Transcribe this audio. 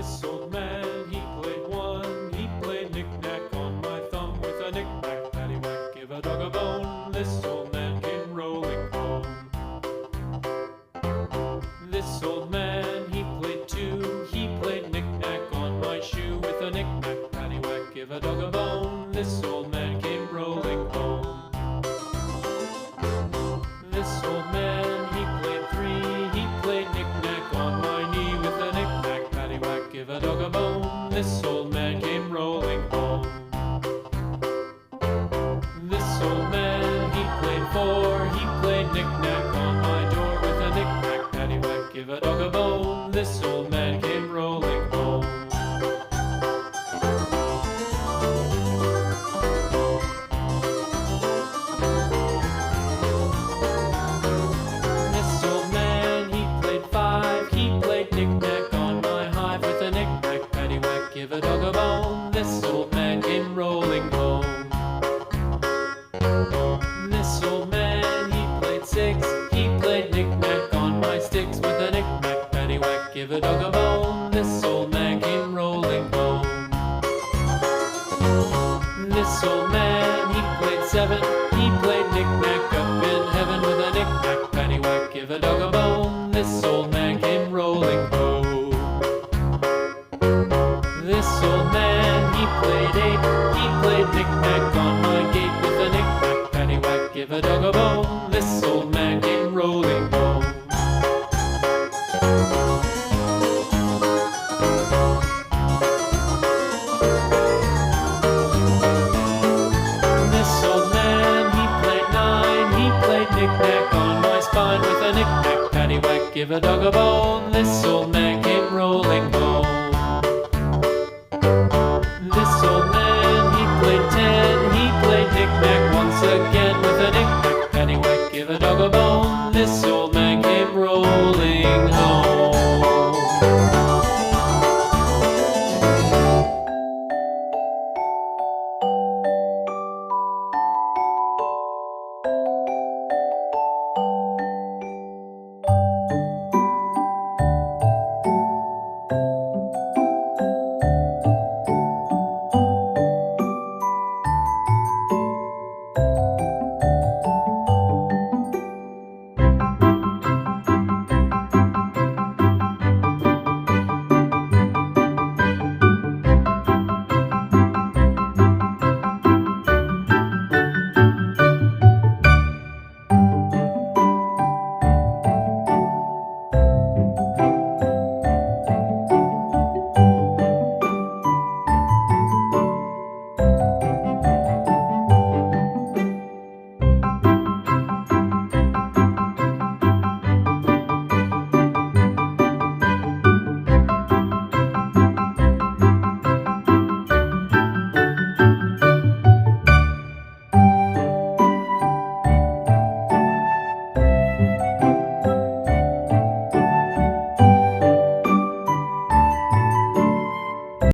This old man, he played one. He played knick-knack on my thumb with a knick-knack, paddywhack, give a dog a bone. This old man came rolling home. This old man, he played two. He played knick-knack on my shoe with a knick-knack, paddywhack, give a dog a bone. This old man came rolling home. This old man, he played three. He played knick-knack on my knee with a knick-knack, paddywhack, give a dog a bone. This old man came rolling home. This old man, he played four. He played knick-knack on my door with a knick-knack, paddywhack, give a dog a bone. This old man came rolling home. This old man, he played five. He played knick-knack on my hive with a knick-knack, paddywhack, give a dog a bone. This old man came rolling home. This old man, he played six. He played knick-knack on my sticks with a knick-knack, paddywhack, give a dog a bone. This old man came rolling home. This old man, he played seven. He played knick-knack up in heaven with a knick-knack, paddywhack, give a dog a bone. This old man came rolling home. This old man, he played eight. He played knick-knack on my gate with a knick-knack, paddywhack, give a dog a bone. This old man came rolling home. This old man, he played nine. He played knick-knack on my spine with a knick-knack, paddywhack, give a dog a bone. This old man came rolling home. This old man, he played ten. He played knick-knack once again with a knick-knack, paddywhack, give a dog a bone. This old